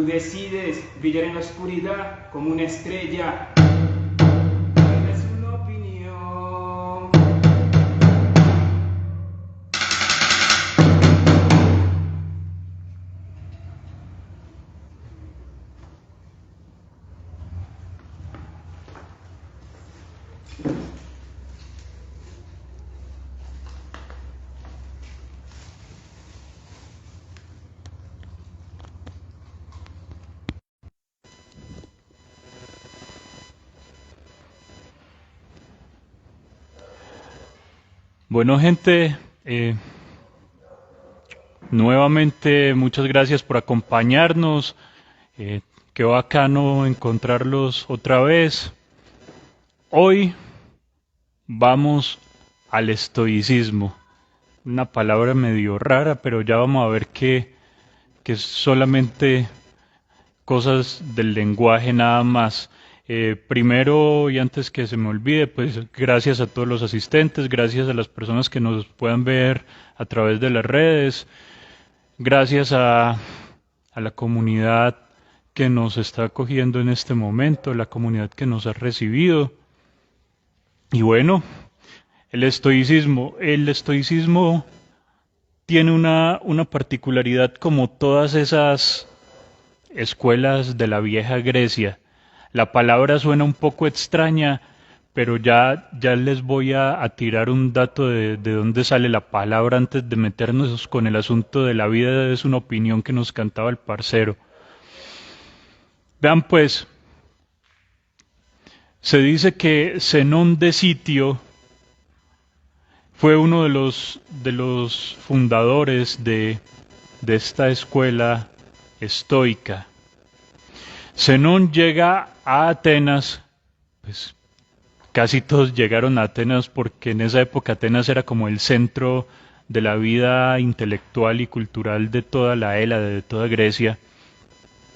decides brillar en la oscuridad como una estrella. Tienes una opinión. Bueno, gente, nuevamente muchas gracias por acompañarnos. Qué bacano encontrarlos otra vez. Hoy vamos al estoicismo. Una palabra medio rara, pero ya vamos a ver que es solamente cosas del lenguaje nada más. Primero y antes que se me olvide, pues gracias a todos los asistentes, gracias a las personas que nos puedan ver a través de las redes, gracias a la comunidad que nos está acogiendo en este momento, la comunidad que nos ha recibido. Y bueno, el estoicismo tiene una particularidad como todas esas escuelas de la vieja Grecia. La palabra suena un poco extraña, pero ya les voy a tirar un dato de dónde sale la palabra antes de meternos con el asunto de la vida. Es una opinión que nos cantaba el parcero. Vean pues, se dice que Zenón de Sitio fue uno de los fundadores de esta escuela estoica. Zenón llega a Atenas, pues casi todos llegaron a Atenas porque en esa época Atenas era como el centro de la vida intelectual y cultural de toda la Hélade, de toda Grecia.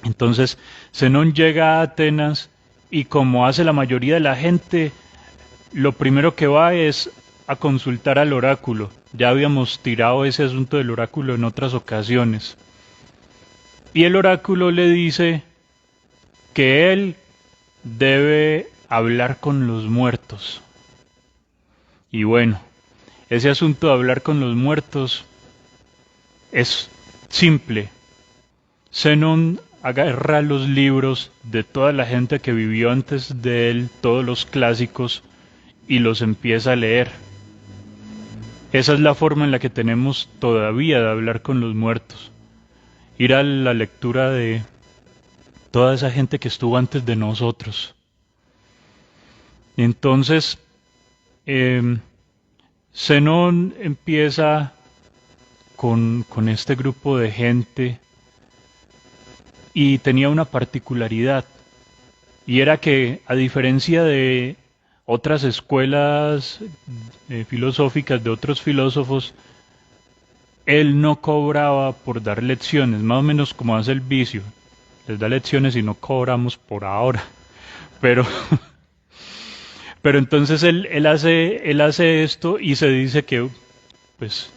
Entonces, Zenón llega a Atenas y como hace la mayoría de la gente, lo primero que va es a consultar al oráculo. Ya habíamos tirado ese asunto del oráculo en otras ocasiones. Y el oráculo le dice que él debe hablar con los muertos. Y bueno, ese asunto de hablar con los muertos es simple. Zenón agarra los libros de toda la gente que vivió antes de él, todos los clásicos, y los empieza a leer. Esa es la forma en la que tenemos todavía de hablar con los muertos. Ir a la lectura de toda esa gente que estuvo antes de nosotros. Entonces, eh, Zenón empieza con este grupo de gente y tenía una particularidad, y era que a diferencia de otras escuelas filosóficas de otros filósofos, él no cobraba por dar lecciones, más o menos como hace el vicio, les da lecciones y no cobramos por ahora, pero, pero entonces él hace esto y se dice que pues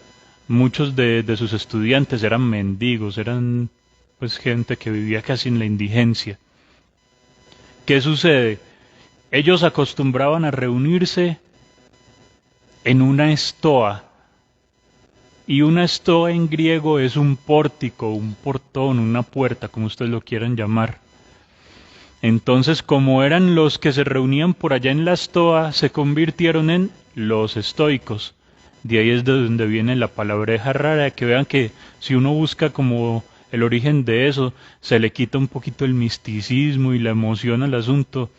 muchos de sus estudiantes eran mendigos, eran pues gente que vivía casi en la indigencia. ¿Qué sucede? Ellos acostumbraban a reunirse en una estoa, y una estoa en griego es un pórtico, un portón, una puerta, como ustedes lo quieran llamar. Entonces, como eran los que se reunían por allá en la estoa, se convirtieron en los estoicos. De ahí es de donde viene la palabreja rara, que vean que si uno busca como el origen de eso, se le quita un poquito el misticismo y la emoción al asunto.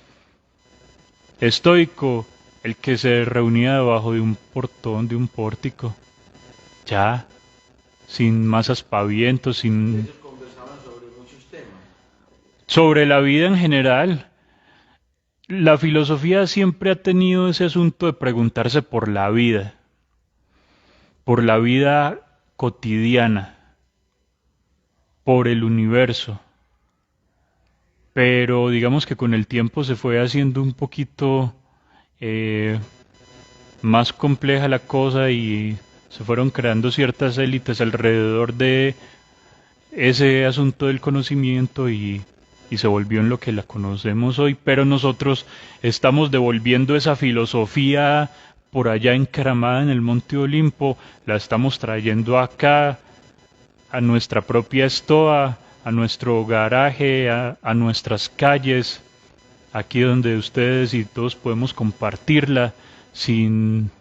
Estoico, el que se reunía debajo de un portón, de un pórtico. Ya, sin más aspavientos, sin... Ellos conversaban sobre muchos temas. Sobre la vida en general. La filosofía siempre ha tenido ese asunto de preguntarse por la vida cotidiana, por el universo. Pero digamos que con el tiempo se fue haciendo un poquito eh, más compleja la cosa y se fueron creando ciertas élites alrededor ese asunto del conocimiento y se volvió en lo que la conocemos hoy, pero nosotros estamos devolviendo esa filosofía por allá encaramada en el Monte Olimpo, la estamos trayendo acá a nuestra propia estoa, a nuestro garaje, a nuestras calles, aquí donde ustedes y todos podemos compartirla sin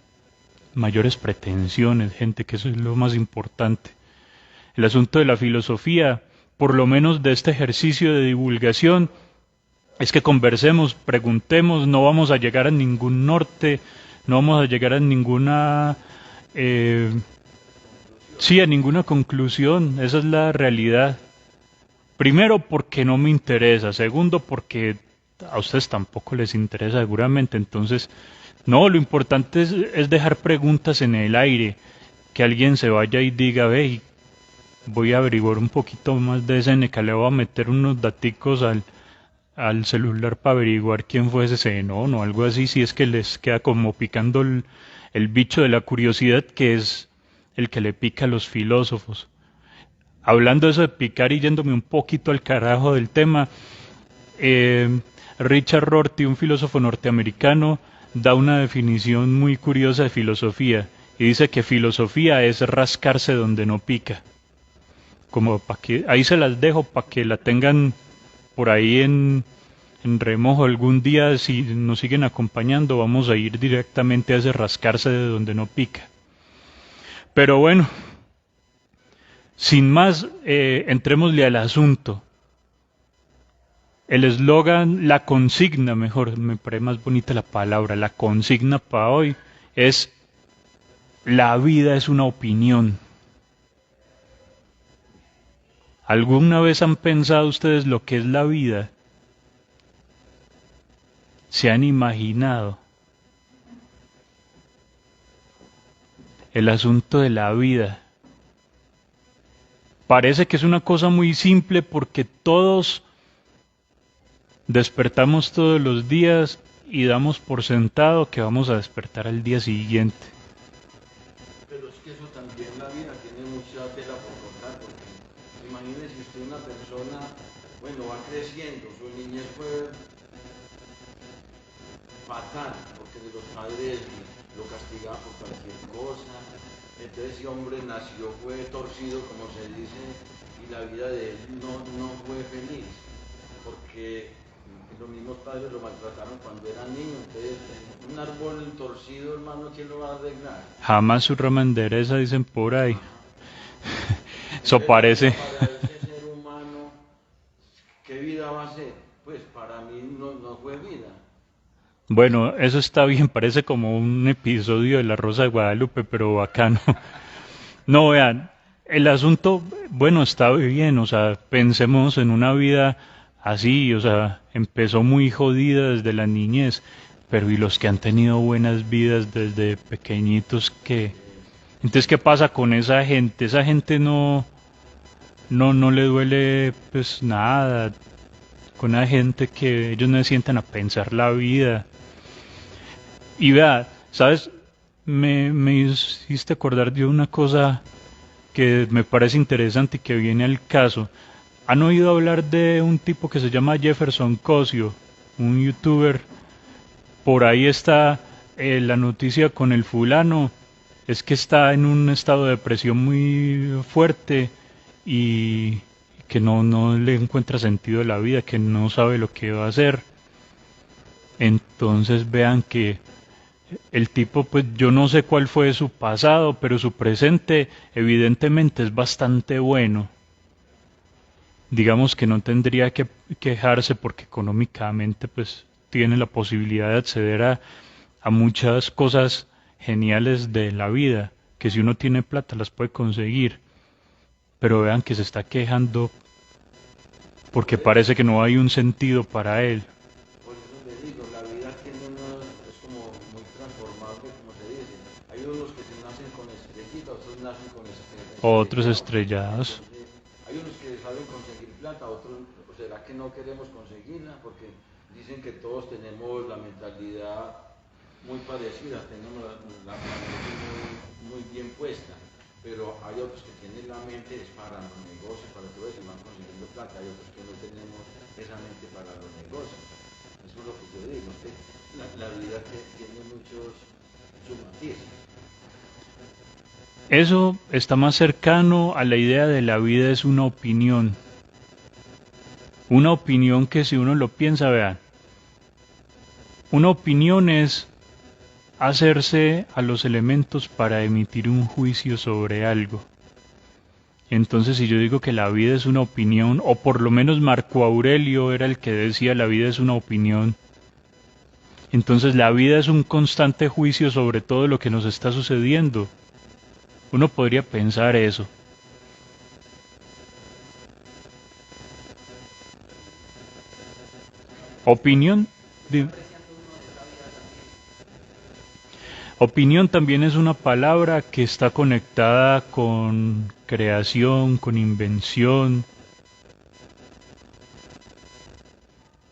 mayores pretensiones, gente, que eso es lo más importante. El asunto de la filosofía, por lo menos de este ejercicio de divulgación, es que conversemos, preguntemos, no vamos a llegar a ningún norte, no vamos a llegar a ninguna, sí, a ninguna conclusión, esa es la realidad. Primero, porque no me interesa, segundo, porque a ustedes tampoco les interesa seguramente, entonces, no, lo importante es dejar preguntas en el aire, que alguien se vaya y diga, ve, voy a averiguar un poquito más de Seneca, le voy a meter unos daticos al celular para averiguar quién fue ese Zenón o algo así, si es que les queda como picando el bicho de la curiosidad, que es el que le pica a los filósofos. Hablando de eso de picar y yéndome un poquito al carajo del tema, Richard Rorty, un filósofo norteamericano, da una definición muy curiosa de filosofía y dice que filosofía es rascarse donde no pica. Como para que ahí se las dejo para que la tengan por ahí en remojo algún día. Si nos siguen acompañando, vamos a ir directamente a ese rascarse de donde no pica. Pero bueno, sin más, entrémosle al asunto. El eslogan, la consigna, mejor, me parece más bonita la palabra, la consigna para hoy es: la vida es una opinión. ¿Alguna vez han pensado ustedes lo que es la vida? ¿Se han imaginado? El asunto de la vida. Parece que es una cosa muy simple porque todos despertamos todos los días y damos por sentado que vamos a despertar al día siguiente. Pero es que eso también, la vida tiene mucha tela por cortar, porque imagínese usted una persona, bueno, va creciendo, su niñez fue fatal, porque los padres lo castigaban por cualquier cosa, entonces ese hombre nació, fue torcido, como se dice, y la vida de él no fue feliz, porque los mismos padres lo maltrataron cuando era niño, entonces un árbol torcido, hermano, ¿quién lo va a arreglar? Jamás su rama endereza, dicen por ahí. Eso Entonces, parece. para ese ser humano, ¿qué vida va a ser? Pues para mí no fue vida. Bueno, eso está bien, parece como un episodio de La Rosa de Guadalupe, pero bacano. No, vean, el asunto, bueno, está bien, o sea, pensemos en una vida así, o sea, empezó muy jodida desde la niñez, pero ¿y los que han tenido buenas vidas desde pequeñitos qué? Entonces, ¿qué pasa con esa gente? Esa gente no le duele pues nada, con la gente que ellos no se sientan a pensar la vida. Y vea, ¿sabes? Me hiciste acordar de una cosa que me parece interesante y que viene al caso. ¿Han oído hablar de un tipo que se llama Jefferson Cosio, un youtuber? Por ahí está la noticia con el fulano, es que está en un estado de depresión muy fuerte y que no le encuentra sentido a la vida, que no sabe lo que va a hacer. Entonces vean que el tipo, pues yo no sé cuál fue su pasado, pero su presente evidentemente es bastante bueno. Digamos que no tendría que quejarse porque económicamente pues tiene la posibilidad de acceder a muchas cosas geniales de la vida, que si uno tiene plata las puede conseguir. Pero vean que se está quejando porque parece que no hay un sentido para él. Por eso le digo, la vida tiene es como muy transformable, como se dice. Hay unos que se nacen con estrellita, otros nacen con Otros estrellado. estrellados. Entonces, hay unos que saben conseguir plata, otros, ¿o será que no queremos conseguirla? Porque dicen que todos tenemos la mentalidad muy parecida, tenemos la mente muy bien puesta. pero hay otros que tienen la mente es para los negocios, para todo eso, y van consiguiendo plata. Hay otros que no tenemos esa mente para los negocios. Eso es lo que yo digo, que la vida tiene muchos matices. Eso está más cercano a la idea de la vida es una opinión. Una opinión que si uno lo piensa, vean, una opinión es hacerse a los elementos para emitir un juicio sobre algo. Entonces, si yo digo que la vida es una opinión, o por lo menos Marco Aurelio era el que decía la vida es una opinión, entonces la vida es un constante juicio sobre todo lo que nos está sucediendo. Uno podría pensar eso. Opinión. Opinión también es una palabra que está conectada con creación, con invención.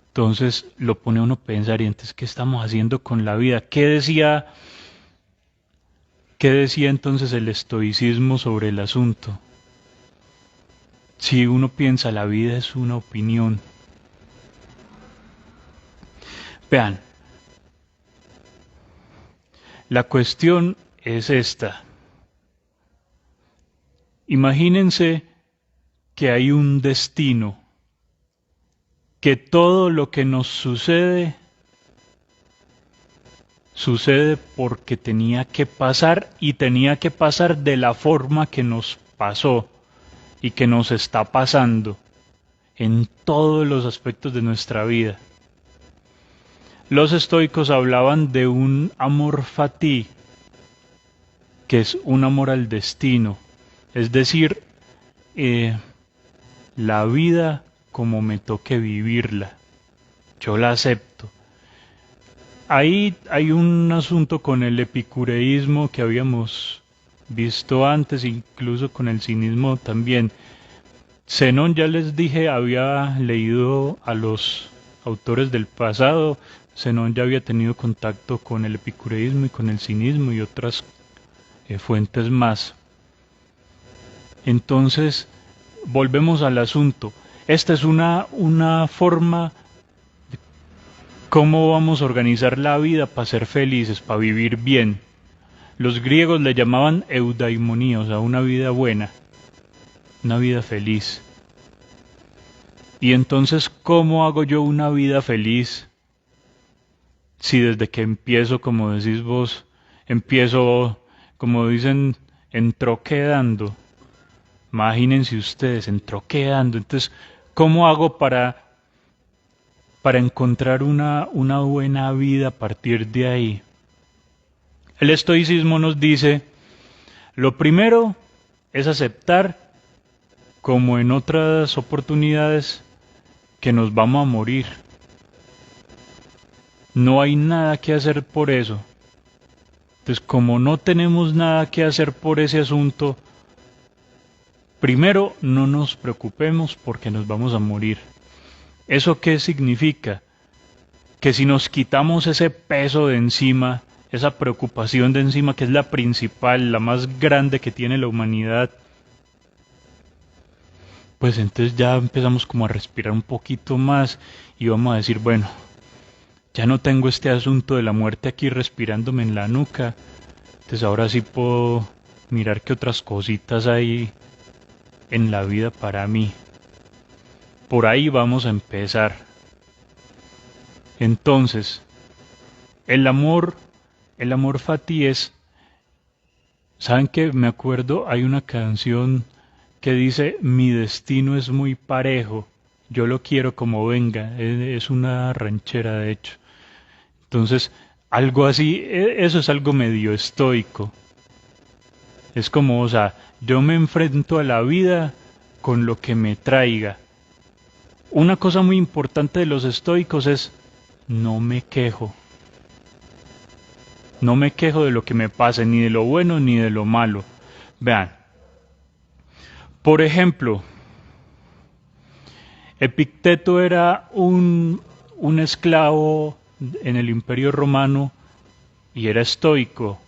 Entonces lo pone uno a pensar, y entonces, ¿qué estamos haciendo con la vida? ¿Qué decía entonces el estoicismo sobre el asunto? Si uno piensa, la vida es una opinión. Vean, la cuestión es esta. Imagínense que hay un destino, que todo lo que nos sucede porque tenía que pasar, y tenía que pasar de la forma que nos pasó y que nos está pasando en todos los aspectos de nuestra vida. Los estoicos hablaban de un amor fati, que es un amor al destino, es decir, la vida como me toque vivirla, yo la acepto. Ahí hay un asunto con el epicureísmo que habíamos visto antes, incluso con el cinismo también. Zenón, ya les dije, había leído a los autores del pasado. Zenón ya había tenido contacto con el epicureísmo y con el cinismo y otras fuentes más. Entonces, volvemos al asunto. Esta es una forma de cómo vamos a organizar la vida para ser felices, para vivir bien. Los griegos le llamaban eudaimonía, o sea, una vida buena, una vida feliz. Y entonces, ¿cómo hago yo una vida feliz? Si desde que empiezo, como decís vos, empiezo, como dicen, entroquedando. Imagínense ustedes, entroquedando. Entonces, ¿cómo hago para encontrar una buena vida a partir de ahí? El estoicismo nos dice, lo primero es aceptar, como en otras oportunidades, que nos vamos a morir. No hay nada que hacer por eso. Entonces, como no tenemos nada que hacer por ese asunto, primero no nos preocupemos porque nos vamos a morir. ¿Eso qué significa? Que si nos quitamos ese peso de encima, esa preocupación de encima, que es la principal, la más grande que tiene la humanidad, pues entonces ya empezamos como a respirar un poquito más y vamos a decir, bueno, ya no tengo este asunto de la muerte aquí respirándome en la nuca, entonces ahora sí puedo mirar qué otras cositas hay en la vida para mí. Por ahí vamos a empezar. Entonces, el amor fati es, ¿saben qué? Me acuerdo, hay una canción que dice, mi destino es muy parejo, yo lo quiero como venga, es una ranchera de hecho. Entonces, algo así, eso es algo medio estoico. Es como, o sea, yo me enfrento a la vida con lo que me traiga. Una cosa muy importante de los estoicos es, no me quejo. No me quejo de lo que me pase, ni de lo bueno ni de lo malo. Vean, por ejemplo, Epicteto era un esclavo en el Imperio Romano y era estoico.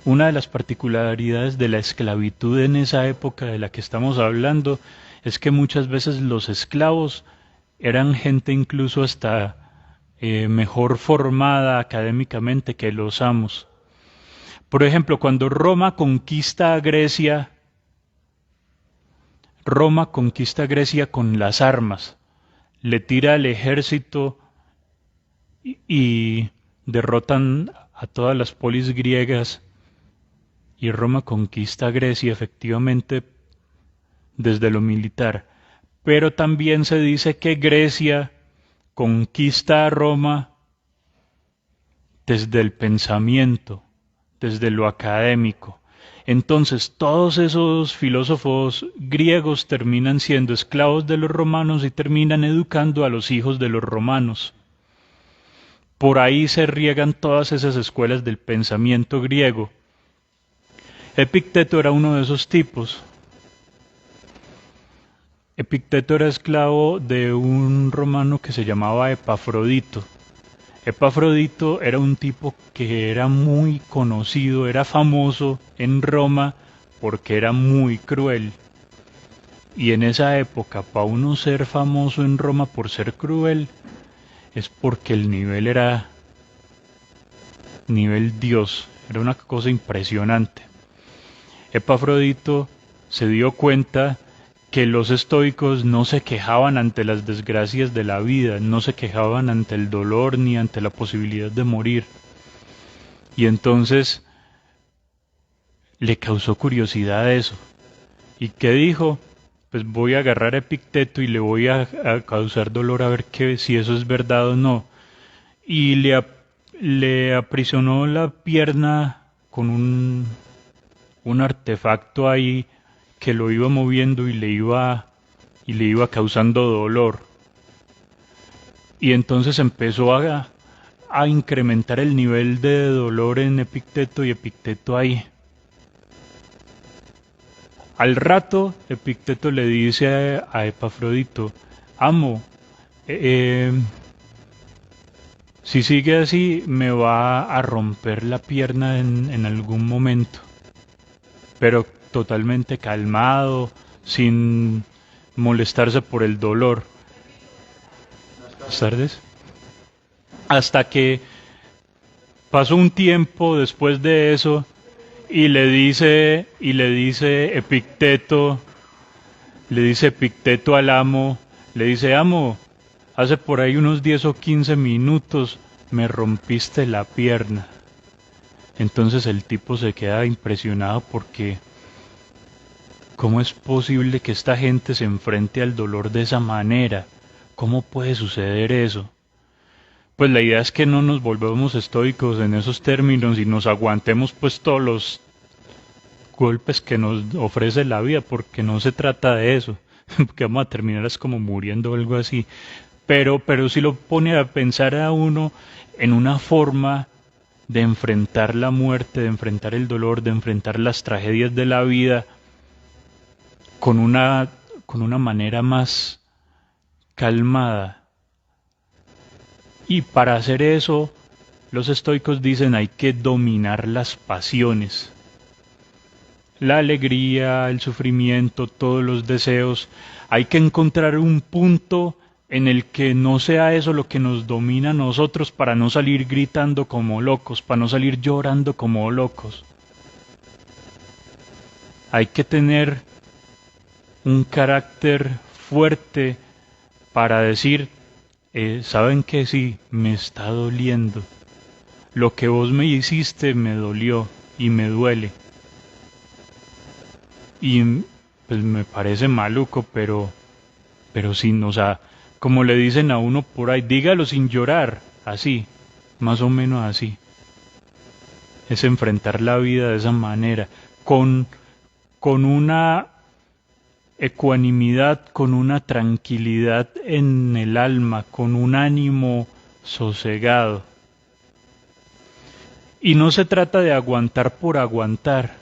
una de las particularidades de la esclavitud en esa época de la que estamos hablando es que muchas veces los esclavos eran gente incluso hasta mejor formada académicamente que los amos. Por ejemplo, cuando Roma conquista a Grecia con las armas, le tira al ejército y derrotan a todas las polis griegas, y Roma conquista a Grecia efectivamente desde lo militar. Pero también se dice que Grecia conquista a Roma desde el pensamiento, desde lo académico. Entonces todos esos filósofos griegos terminan siendo esclavos de los romanos y terminan educando a los hijos de los romanos. Por ahí se riegan todas esas escuelas del pensamiento griego. Epicteto era uno de esos tipos. Epicteto era esclavo de un romano que se llamaba Epafrodito. Epafrodito era un tipo que era muy conocido, era famoso en Roma porque era muy cruel. Y en esa época, para uno ser famoso en Roma por ser cruel, es porque el nivel era nivel Dios, era una cosa impresionante. Epafrodito se dio cuenta que los estoicos no se quejaban ante las desgracias de la vida, no se quejaban ante el dolor ni ante la posibilidad de morir. Y entonces le causó curiosidad eso. ¿Y qué dijo? Pues voy a agarrar a Epicteto y le voy a causar dolor a ver si eso es verdad o no. Y le aprisionó la pierna con un artefacto ahí que lo iba moviendo y le iba causando dolor. Y entonces empezó a incrementar el nivel de dolor en Epicteto, y Epicteto ahí. Al rato, Epicteto le dice a Epafrodito: amo, si sigue así me va a romper la pierna en algún momento. Pero totalmente calmado, sin molestarse por el dolor. Buenas tardes. Hasta que pasó un tiempo después de eso y le dice Epicteto al amo, le dice: amo, hace por ahí unos 10 o 15 minutos me rompiste la pierna. Entonces el tipo se queda impresionado porque ¿cómo es posible que esta gente se enfrente al dolor de esa manera? ¿Cómo puede suceder eso? Pues la idea es que no nos volvamos estoicos en esos términos y nos aguantemos pues todos los golpes que nos ofrece la vida, porque no se trata de eso, porque vamos a terminar es como muriendo o algo así. Pero sí lo pone a pensar a uno en una forma de enfrentar la muerte, de enfrentar el dolor, de enfrentar las tragedias de la vida con una manera más calmada. Y para hacer eso, los estoicos dicen hay que dominar las pasiones. La alegría, el sufrimiento, todos los deseos. Hay que encontrar un punto en el que no sea eso lo que nos domina a nosotros, para no salir gritando como locos, para no salir llorando como locos. Hay que tener un carácter fuerte para decir, ¿saben qué? Sí, me está doliendo. Lo que vos me hiciste me dolió y me duele. Y pues me parece maluco, pero sí, o sea, como le dicen a uno por ahí, dígalo sin llorar, así, más o menos así. Es enfrentar la vida de esa manera, con una ecuanimidad, con una tranquilidad en el alma, con un ánimo sosegado. Y no se trata de aguantar por aguantar.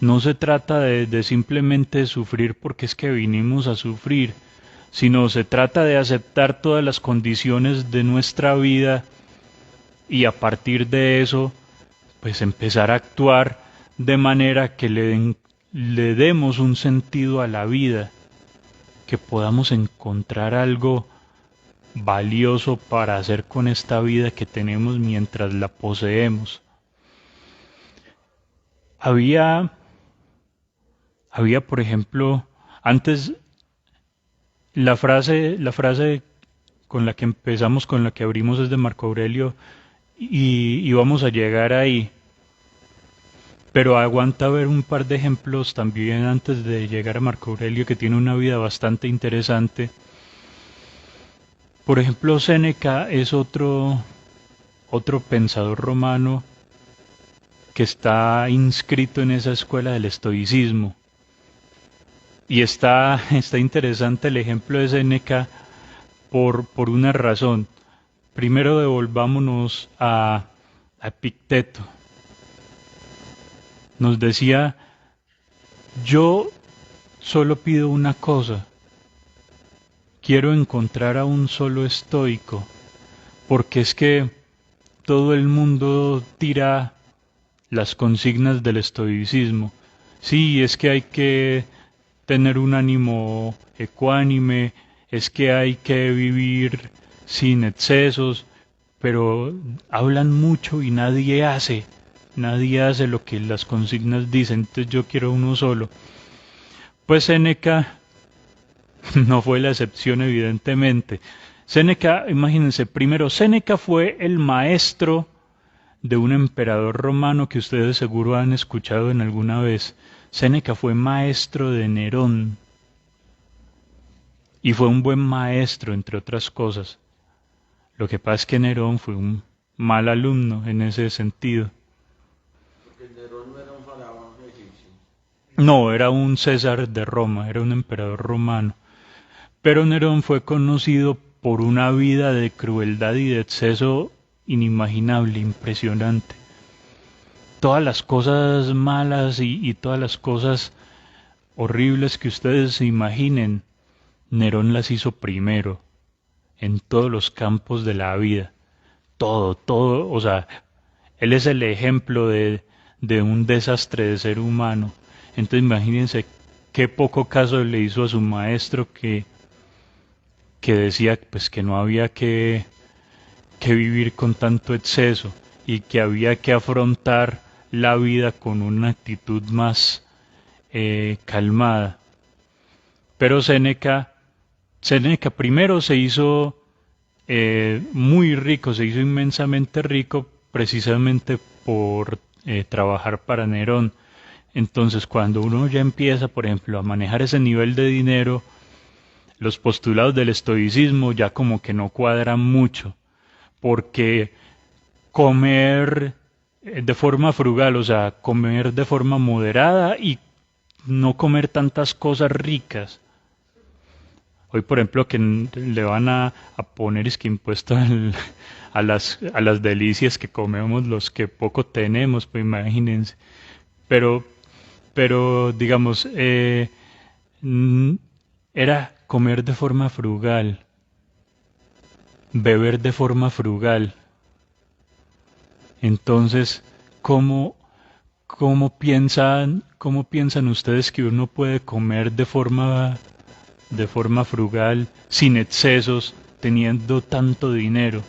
No se trata de simplemente sufrir porque es que vinimos a sufrir, sino se trata de aceptar todas las condiciones de nuestra vida y a partir de eso, pues empezar a actuar de manera que le demos un sentido a la vida, que podamos encontrar algo valioso para hacer con esta vida que tenemos mientras la poseemos. Había, por ejemplo, antes la frase con la que empezamos, con la que abrimos es de Marco Aurelio y vamos a llegar ahí. Pero aguanta ver un par de ejemplos también antes de llegar a Marco Aurelio, que tiene una vida bastante interesante. Por ejemplo, Séneca es otro pensador romano que está inscrito en esa escuela del estoicismo. Y está interesante el ejemplo de Séneca por una razón. Primero devolvámonos a Epicteto. Nos decía, yo solo pido una cosa, quiero encontrar a un solo estoico, porque es que todo el mundo tira las consignas del estoicismo. Sí, es que hay que tener un ánimo ecuánime, es que hay que vivir sin excesos, pero hablan mucho y nadie hace lo que las consignas dicen, entonces yo quiero uno solo. Pues Séneca no fue la excepción, evidentemente. Séneca, imagínense, primero, Séneca fue el maestro de un emperador romano que ustedes seguro han escuchado en alguna vez. Séneca fue maestro de Nerón y fue un buen maestro, entre otras cosas. Lo que pasa es que Nerón fue un mal alumno en ese sentido. Porque Nerón no era un faraón egipcio. No, era un César de Roma, era un emperador romano. Pero Nerón fue conocido por una vida de crueldad y de exceso inimaginable, impresionante. Todas las cosas malas y todas las cosas horribles que ustedes se imaginen, Nerón las hizo primero, en todos los campos de la vida. Todo, o sea, él es el ejemplo de un desastre de ser humano. Entonces imagínense qué poco caso le hizo a su maestro que decía pues que no había que vivir con tanto exceso y que había que afrontar la vida con una actitud más calmada. Pero Séneca primero se hizo muy rico, se hizo inmensamente rico precisamente por trabajar para Nerón. Entonces, cuando uno ya empieza, por ejemplo, a manejar ese nivel de dinero, los postulados del estoicismo ya como que no cuadran mucho, porque comer de forma frugal, o sea, comer de forma moderada y no comer tantas cosas ricas. Hoy, por ejemplo, que le van a poner es que impuesto a las delicias que comemos los que poco tenemos, pues imagínense. Pero digamos, era comer de forma frugal, beber de forma frugal. Entonces, ¿cómo piensan ustedes que uno puede comer de forma frugal, sin excesos, teniendo tanto dinero?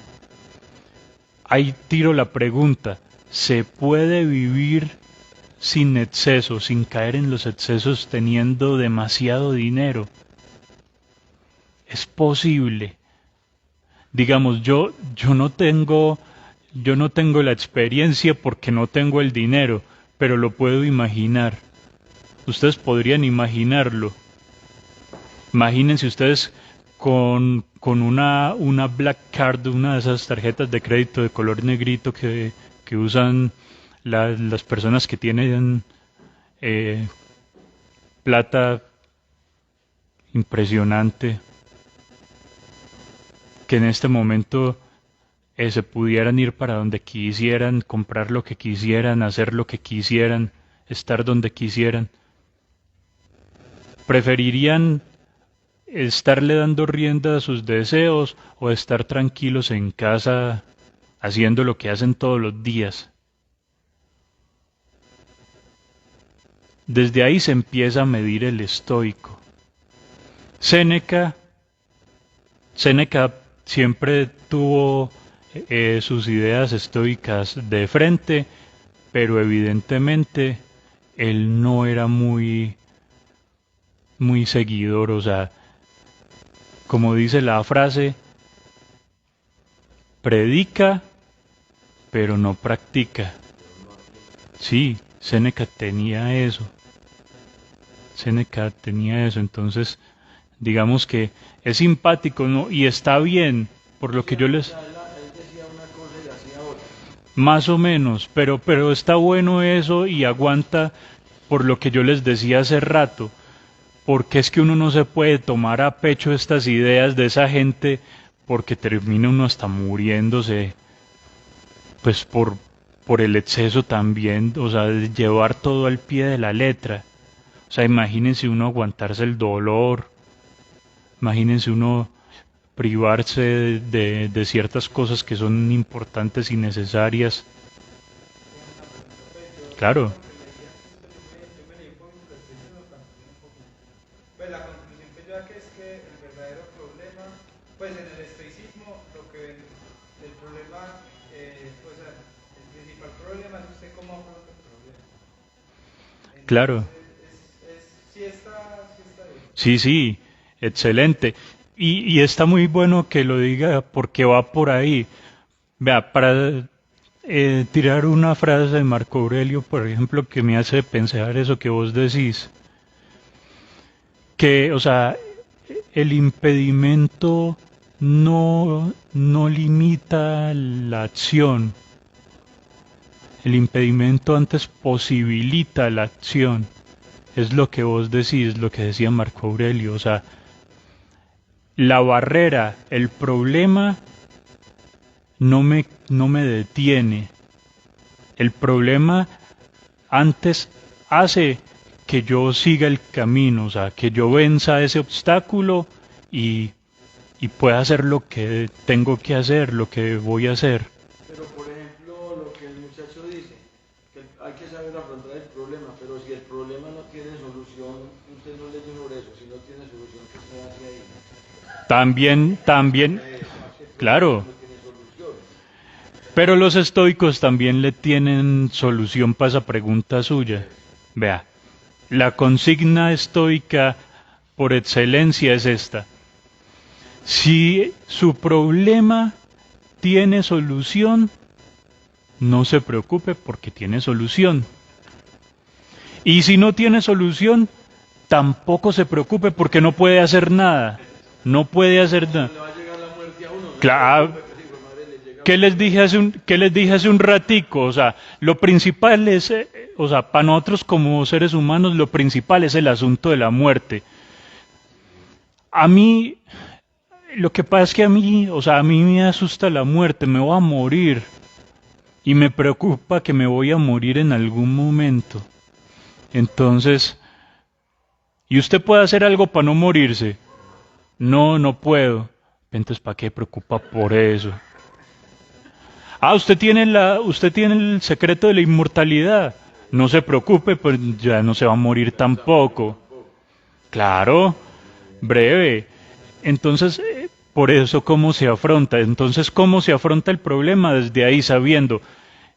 Ahí tiro la pregunta, ¿se puede vivir sin excesos, sin caer en los excesos teniendo demasiado dinero? Es posible. Digamos, yo no tengo la experiencia porque no tengo el dinero, pero lo puedo imaginar. Ustedes podrían imaginarlo. Imagínense ustedes con una Black Card, una de esas tarjetas de crédito de color negrito que usan las personas que tienen plata impresionante, que en este momento se pudieran ir para donde quisieran, comprar lo que quisieran, hacer lo que quisieran, estar donde quisieran. ¿Preferirían estarle dando rienda a sus deseos o estar tranquilos en casa haciendo lo que hacen todos los días? Desde ahí se empieza a medir el estoico. Séneca siempre tuvo sus ideas estoicas de frente, pero evidentemente él no era muy seguidor, o sea, como dice la frase, predica, pero no practica. Sí, Séneca tenía eso. Entonces, digamos que es simpático, ¿no? Y está bien, por lo que yo les... Él decía una cosa y hacía otra. Más o menos, pero está bueno eso y aguanta por lo que yo les decía hace rato, porque es que uno no se puede tomar a pecho estas ideas de esa gente porque termina uno hasta muriéndose, pues por el exceso también, o sea, de llevar todo al pie de la letra. O sea, imagínense uno aguantarse el dolor, imagínense uno privarse de ciertas cosas que son importantes y necesarias. Claro, Pues la conclusión que yo saqué es que el verdadero problema, pues en el estoicismo, lo que el problema, pues el principal problema es usted cómo afronta el problema. claro. Entonces, sí está bien. Sí, excelente. Y está muy bueno que lo diga porque va por ahí. Vea, para tirar una frase de Marco Aurelio, por ejemplo, que me hace pensar eso que vos decís, que, o sea, el impedimento no limita la acción, el impedimento antes posibilita la acción. Es lo que vos decís, lo que decía Marco Aurelio, o sea, la barrera, el problema no me detiene. El problema antes hace que yo siga el camino, o sea, que yo venza ese obstáculo y, y pueda hacer lo que tengo que hacer, lo que voy a hacer. Pero por ejemplo, lo que el muchacho dice, que hay que saber afrontar el problema, pero si el problema no tiene solución, usted no le dice sobre eso, si no tiene solución, ¿qué se hace ahí? También, claro, No tiene solución. pero los estoicos también le tienen solución para esa pregunta suya. Vea, la consigna estoica por excelencia es esta. Si su problema tiene solución, no se preocupe porque tiene solución. Y si no tiene solución, tampoco se preocupe porque no puede hacer nada. No puede hacer nada. Le va a llegar la muerte a uno, no Claro. se preocupe, que si, hijo de madre, le llega ¿Qué les dije hace un ratico? O sea, lo principal es, o sea, para nosotros como seres humanos, lo principal es el asunto de la muerte. A mí, lo que pasa es que o sea, a mí me asusta la muerte, me voy a morir. Y me preocupa que me voy a morir en algún momento. Entonces, ¿y usted puede hacer algo para no morirse? No puedo. Entonces, ¿para qué preocupa por eso? Ah, usted tiene el secreto de la inmortalidad. No se preocupe, pues ya no se va a morir tampoco. Claro, breve. Entonces, por eso, ¿cómo se afronta? Entonces, ¿cómo se afronta el problema? Desde ahí, sabiendo,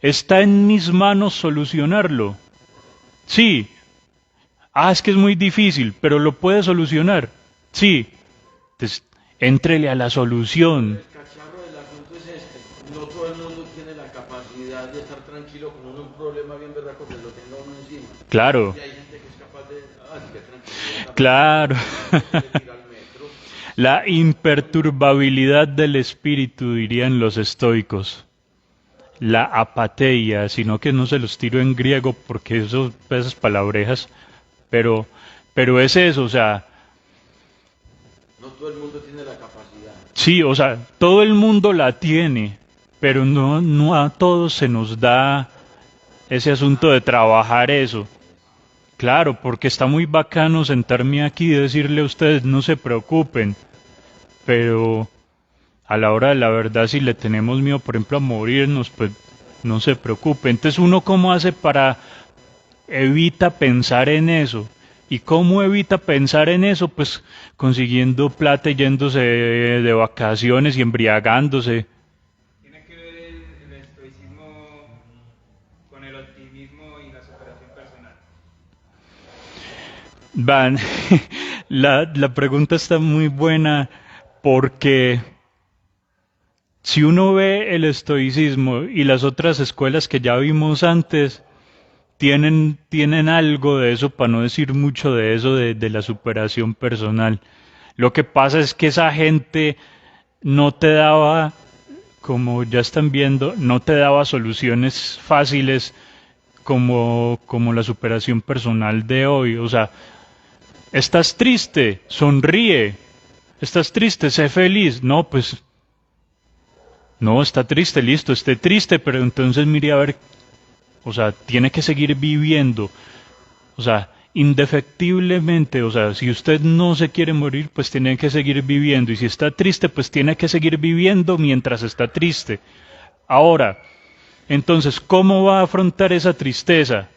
¿está en mis manos solucionarlo? Sí. Ah, es que es muy difícil, pero lo puede solucionar. Sí. Entonces, éntrele a la solución. el cacharro del asunto es este. No todo el mundo tiene la capacidad de estar tranquilo con un problema bien berraco que lo tenga uno encima. Claro, Y hay gente que es capaz de, qué tranquilidad. claro. De tirar al metro. La imperturbabilidad del espíritu, dirían los estoicos. La apateia, sino que no se los tiro en griego porque esas palabrejas, pero es eso, o sea, No todo el mundo tiene la capacidad. sí, o sea, todo el mundo la tiene, pero no a todos se nos da ese asunto de trabajar eso. Claro, porque está muy bacano sentarme aquí y decirle a ustedes no se preocupen, pero a la hora de la verdad si le tenemos miedo, por ejemplo, a morirnos, pues no se preocupe. Entonces uno cómo hace evita pensar en eso. ¿Y cómo evita pensar en eso? Pues consiguiendo plata y yéndose de vacaciones y embriagándose. Tiene que ver el estoicismo con el optimismo y la superación personal. Van, la pregunta está muy buena porque si uno ve el estoicismo y las otras escuelas que ya vimos antes, tienen algo de eso, para no decir mucho de eso, de la superación personal. Lo que pasa es que esa gente no te daba, como ya están viendo, no te daba soluciones fáciles como la superación personal de hoy. O sea, estás triste, sonríe. Estás triste, sé feliz. No, pues, no, está triste, listo, esté triste, pero entonces mire a ver, o sea, tiene que seguir viviendo. O sea, indefectiblemente, o sea, si usted no se quiere morir, pues tiene que seguir viviendo. Y si está triste, pues tiene que seguir viviendo mientras está triste. Ahora, entonces, ¿cómo va a afrontar esa tristeza?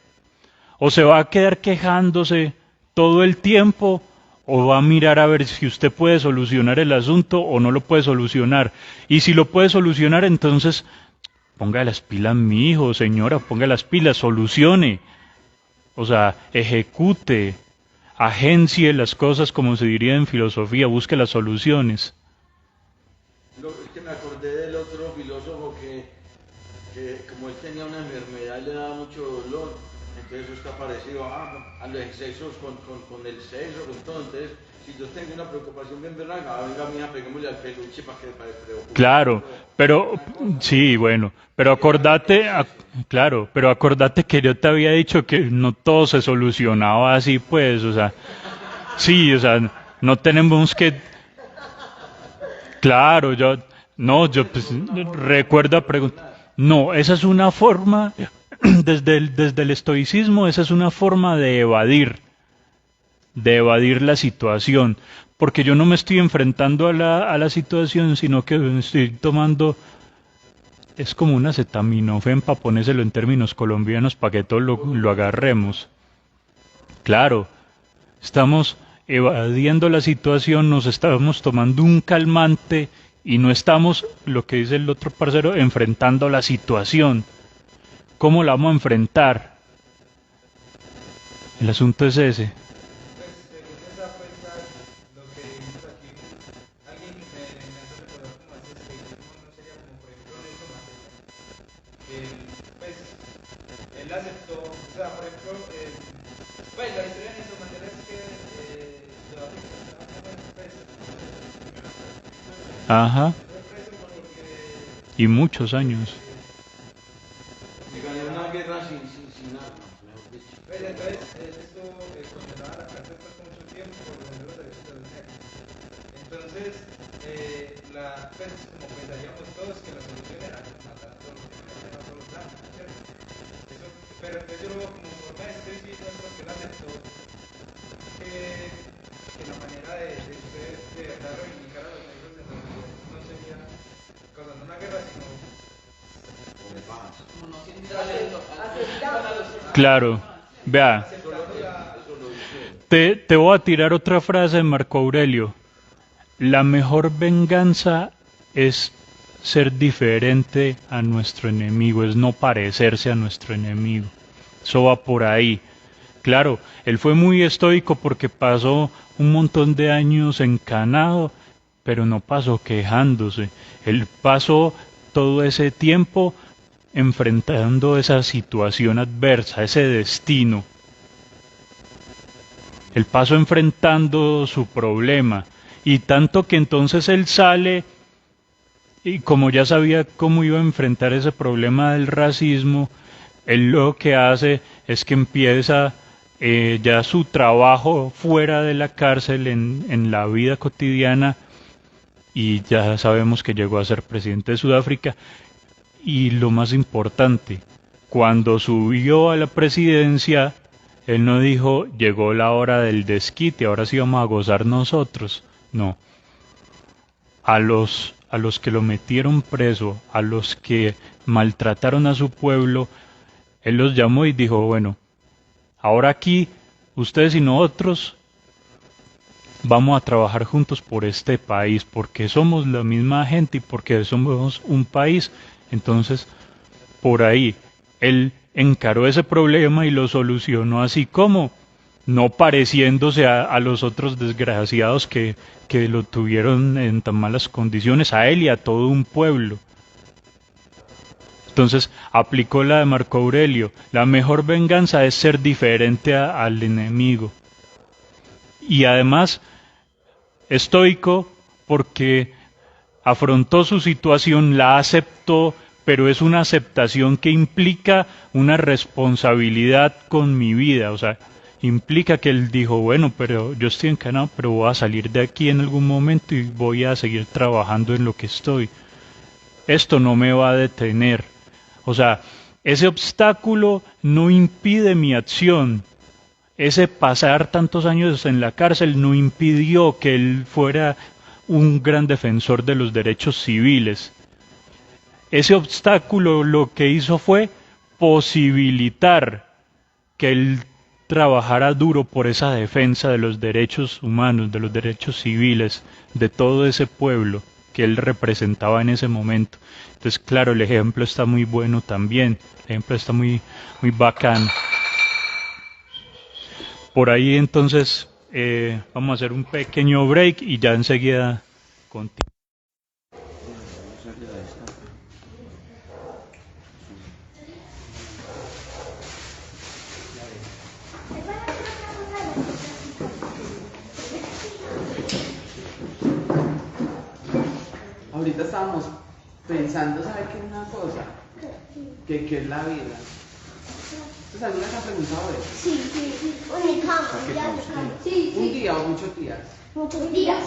¿O se va a quedar quejándose todo el tiempo? ¿O va a mirar a ver si usted puede solucionar el asunto o no lo puede solucionar? Y si lo puede solucionar, entonces ponga las pilas, mi hijo, señora, ponga las pilas, solucione. O sea, ejecute, agencie las cosas como se diría en filosofía, busque las soluciones. Es que me acordé del otro filósofo que como él tenía una enfermedad y le daba mucho dolor, entonces eso está parecido a los excesos con el sexo, con todo. Entonces, si yo tengo una preocupación bien berraca, venga mía, peguémosle al peluche para que preocupe. Claro, pero sí, bueno, pero acordate, claro, pero acordate que yo te había dicho que no todo se solucionaba así, pues, o sea, sí, o sea, no tenemos que, claro, yo pues, recuerda preguntar, no, esa es una forma, desde el estoicismo, esa es una forma de evadir la situación, porque yo no me estoy enfrentando a la situación, sino que me estoy tomando, es como un acetaminofén, para ponérselo en términos colombianos, para que todos lo agarremos. Claro, estamos evadiendo la situación, nos estamos tomando un calmante y no estamos, lo que dice el otro parcero, enfrentando la situación. ¿Cómo la vamos a enfrentar? El asunto es ese. Pues según esa cuenta, lo que vimos aquí, alguien me hace recordar como ese estoicismo, no sería como por ejemplo Nelson Mandela, que él aceptó, o sea, por ejemplo, pues la historia de Nelson Mandela es que Sudáfrica estaba preso, Ajá, fue preso por lo que y muchos años. Y gané una guerra sin armas, mejor dicho. pues entonces él estuvo condenado a la cárcel pues, por mucho tiempo por defender los derechos de los negros. Entonces, pues como pensaríamos todos que la solución era matar a todos los negros, a todos los blancos, ¿cierto? Eso, pero entonces yo lo veo como forma de estoicismo es porque él aceptó que la manera de usted de verdad reivindicar a los negros en la sociedad no sería causando una guerra, sino Con paz. Claro, vea, aceptando la... Eso lo dice. te voy a tirar otra frase de Marco Aurelio. La mejor venganza es ser diferente a nuestro enemigo, es no parecerse a nuestro enemigo. Eso va por ahí. Claro, él fue muy estoico porque pasó un montón de años encanado, pero no pasó quejándose. Él pasó todo ese tiempo enfrentando esa situación adversa, ese destino. Él pasó enfrentando su problema. Y tanto que entonces él sale y como ya sabía cómo iba a enfrentar ese problema del racismo, él lo que hace es que empieza ya su trabajo fuera de la cárcel en la vida cotidiana y ya sabemos que llegó a ser presidente de Sudáfrica. Y lo más importante, cuando subió a la presidencia, él no dijo, llegó la hora del desquite, ahora sí vamos a gozar nosotros. No. A los que lo metieron preso, a los que maltrataron a su pueblo, él los llamó y dijo, bueno, Ahora aquí, ustedes y nosotros vamos a trabajar juntos por este país, porque somos la misma gente y porque somos un país. Entonces, por ahí, él encaró ese problema y lo solucionó así como, no pareciéndose a los otros desgraciados que lo tuvieron en tan malas condiciones, a él y a todo un pueblo. Entonces aplicó la de Marco Aurelio: la mejor venganza es ser diferente al enemigo. Y además, estoico porque afrontó su situación, la aceptó, pero es una aceptación que implica una responsabilidad con mi vida. O sea, implica que él dijo, bueno, pero yo estoy encanado, pero voy a salir de aquí en algún momento y voy a seguir trabajando en lo que estoy. Esto no me va a detener. O sea, ese obstáculo no impide mi acción. Ese pasar tantos años en la cárcel no impidió que él fuera un gran defensor de los derechos civiles. Ese obstáculo lo que hizo fue posibilitar que él trabajara duro por esa defensa de los derechos humanos, de los derechos civiles, de todo ese pueblo que él representaba en ese momento. Entonces, claro, el ejemplo está muy bueno también, el ejemplo está muy, muy bacán. Por ahí entonces vamos a hacer un pequeño break y ya enseguida continuamos. Ahorita estábamos pensando, ¿sabe qué es una cosa? ¿Qué es la vida? ¿Ustedes alguna vez han preguntado eso? Sí. ¿Un día o muchos días? Muchos días.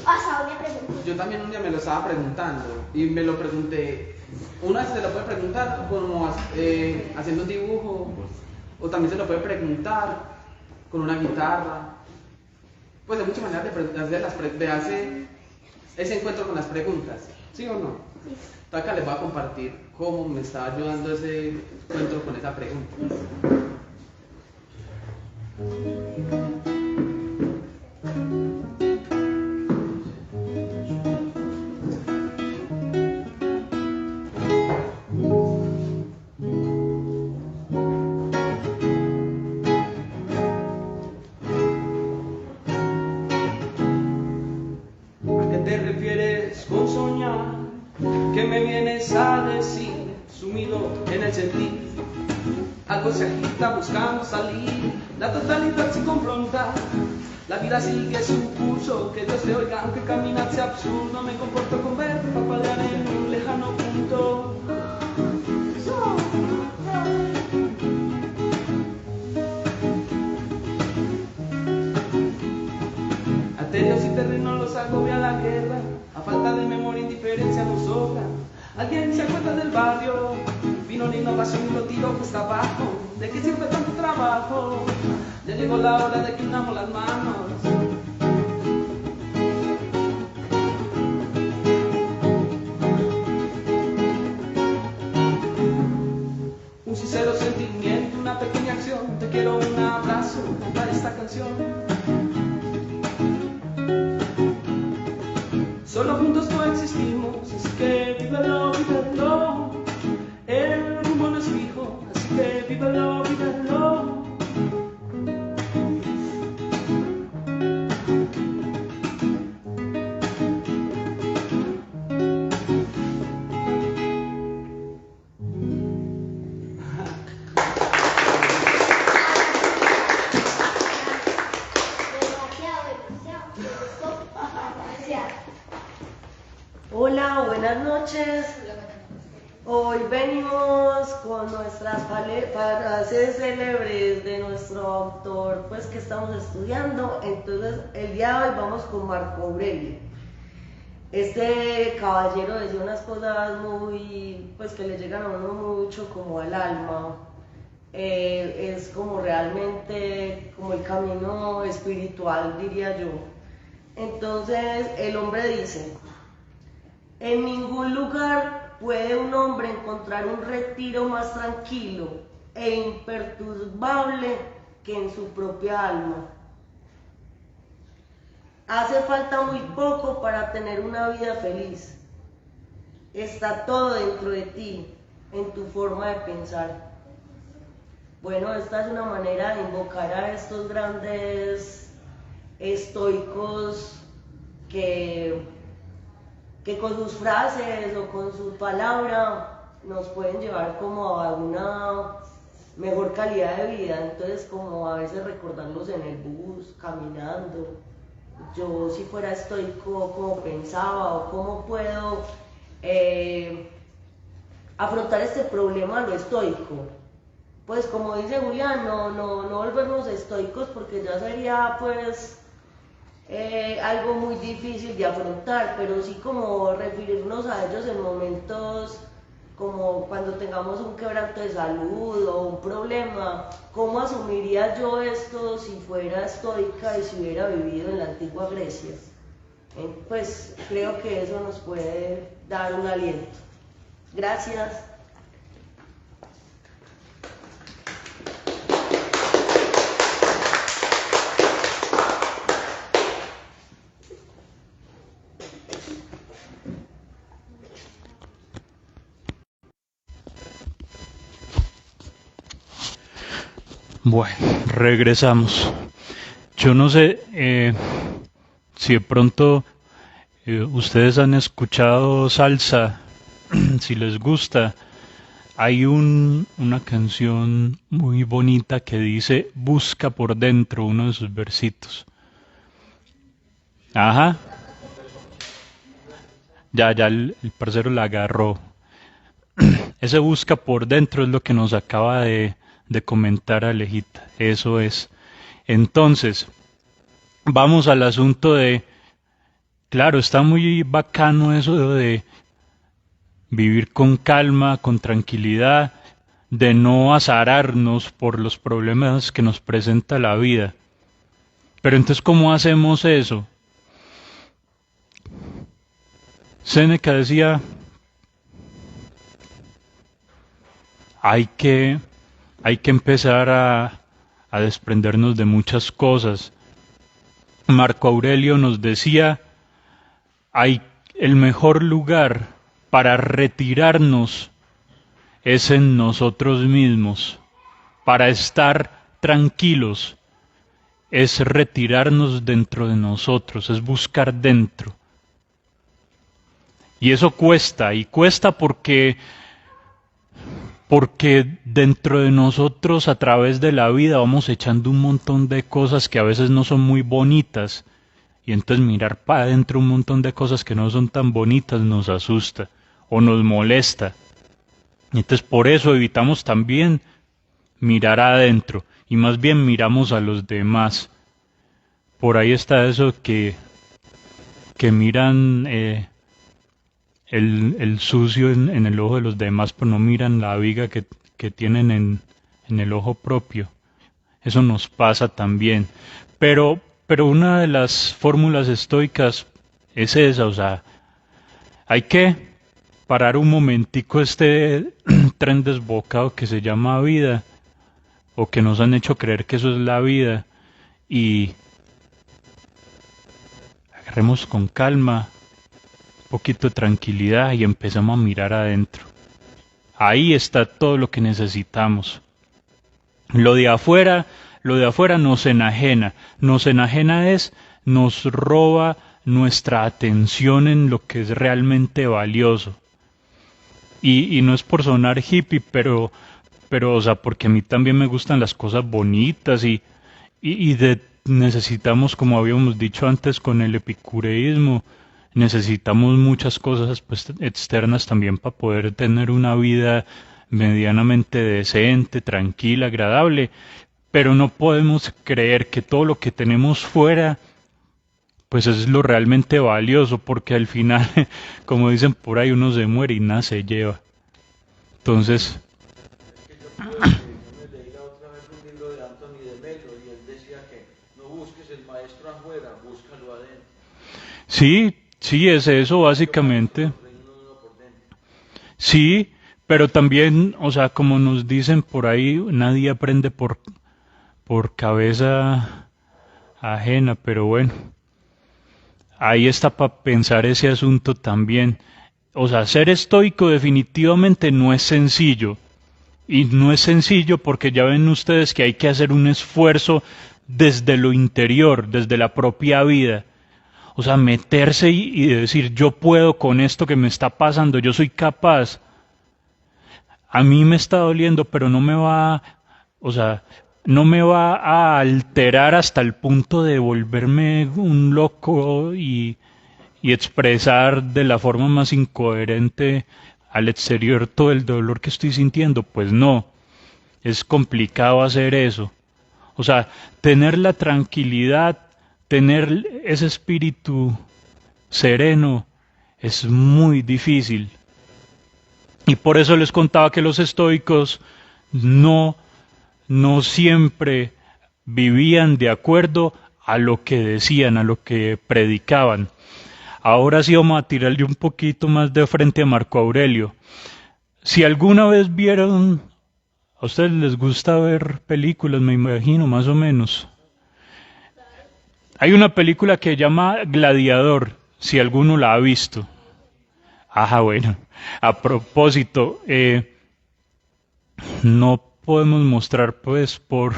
Hasta hoy me pregunté. Yo también un día me lo estaba preguntando y me lo pregunté. Una vez se lo puede preguntar como haciendo un dibujo, o también se lo puede preguntar con una guitarra. Pues hay muchas maneras de hacer ese encuentro con las preguntas, ¿sí o no? Sí. Acá les voy a compartir cómo me está ayudando ese encuentro con esa pregunta. ¿A qué te refieres con soñar? ¿Qué me vienes a decir? Sumido en el sentir, algo se agita buscando salir, la totalidad sin confrontar. La vida sigue su curso, que Dios te oiga, aunque caminar sea absurdo. Me comporto con ver parpadear en un lejano punto. Ateos y terrenos los agobia la guerra, a falta de memoria, indiferencia nos sobra. Alguien se acuerda del barrio, vino la innovación y lo tiró cuesta abajo. ¿De qué sirve tanto trabajo? Ya llegó la hora de que unamos las manos. Un sincero sentimiento, una pequeña acción. Te quiero un abrazo, cantar esta canción. Solo juntos coexistimos, así que vívelo, vívelo. El rumbo no es fijo, así que vívelo, vívelo. Hola, buenas noches. Hoy venimos con nuestras frases célebres de nuestro autor, pues que estamos estudiando. Entonces, el día de hoy vamos con Marco Aurelio. Este caballero decía unas cosas muy, pues que le llegan a uno mucho como al alma. Es como realmente como el camino espiritual, diría yo. Entonces, el hombre dice: en ningún lugar puede un hombre encontrar un retiro más tranquilo e imperturbable que en su propia alma. Hace falta muy poco para tener una vida feliz. Está todo dentro de ti, en tu forma de pensar. Bueno, esta es una manera de invocar a estos grandes estoicos que con sus frases o con su palabra nos pueden llevar como a una mejor calidad de vida. Entonces, como a veces recordarlos en el bus, caminando. Yo, si fuera estoico, ¿cómo pensaba o cómo puedo afrontar este problema a lo estoico? Pues como dice Julián, no volvernos estoicos, porque ya sería pues algo muy difícil de afrontar, pero sí como referirnos a ellos en momentos como cuando tengamos un quebranto de salud o un problema. ¿Cómo asumiría yo esto si fuera estoica y si hubiera vivido en la antigua Grecia? Pues creo que eso nos puede dar un aliento. Gracias. Bueno, regresamos. Yo no sé si de pronto ustedes han escuchado salsa, si les gusta. Hay una canción muy bonita que dice "Busca por dentro", uno de sus versitos. Ajá, ya el parcero la agarró. Ese "busca por dentro" es lo que nos acaba de comentar Alejita. Eso es. Entonces, vamos al asunto de, claro, está muy bacano eso de vivir con calma, con tranquilidad, de no azararnos por los problemas que nos presenta la vida. Pero entonces, ¿cómo hacemos eso? Séneca decía, hay que empezar a desprendernos de muchas cosas. Marco Aurelio nos decía, el mejor lugar para retirarnos es en nosotros mismos. Para estar tranquilos es retirarnos dentro de nosotros, es buscar dentro. Y eso cuesta, y cuesta porque dentro de nosotros, a través de la vida, vamos echando un montón de cosas que a veces no son muy bonitas. Y entonces mirar para adentro un montón de cosas que no son tan bonitas nos asusta o nos molesta. Y entonces por eso evitamos también mirar adentro y más bien miramos a los demás. Por ahí está eso que miran el sucio en el ojo de los demás, pero no miran la viga que tienen en el ojo propio. Eso nos pasa también. Pero una de las fórmulas estoicas es esa, o sea, hay que parar un momentico este tren desbocado que se llama vida, o que nos han hecho creer que eso es la vida, y agarremos con calma, un poquito de tranquilidad y empezamos a mirar adentro. Ahí está todo lo que necesitamos. Lo de afuera nos enajena nos roba nuestra atención en lo que es realmente valioso. Y no es por sonar hippie, pero, o sea, porque a mí también me gustan las cosas bonitas necesitamos, como habíamos dicho antes con el epicureísmo, necesitamos muchas cosas pues externas también para poder tener una vida medianamente decente, tranquila, agradable, pero no podemos creer que todo lo que tenemos fuera pues es lo realmente valioso, porque al final, como dicen por ahí, uno se muere y nada se lleva. Entonces, Yo me leí la otra vez un libro de Anthony de Melo y él decía que no busques el maestro afuera, búscalo adentro. sí, es eso básicamente. Sí, Pero también, o sea, como nos dicen por ahí, nadie aprende por cabeza ajena, pero bueno, ahí está para pensar ese asunto también. O sea, ser estoico definitivamente no es sencillo. Y no es sencillo porque ya ven ustedes que hay que hacer un esfuerzo desde lo interior, desde la propia vida. O sea, meterse y decir, yo puedo con esto que me está pasando, yo soy capaz. A mí me está doliendo, pero no me va, o sea, no me va a alterar hasta el punto de volverme un loco y expresar de la forma más incoherente al exterior todo el dolor que estoy sintiendo. Pues no, es complicado hacer eso. O sea, tener la tranquilidad, tener ese espíritu sereno, es muy difícil. Y por eso les contaba que los estoicos no siempre vivían de acuerdo a lo que decían, a lo que predicaban. Ahora sí vamos a tirarle un poquito más de frente a Marco Aurelio. Si alguna vez vieron, a ustedes les gusta ver películas, me imagino, más o menos. Hay una película que se llama Gladiador, si alguno la ha visto. Ajá, bueno. A propósito, no podemos mostrar, pues, por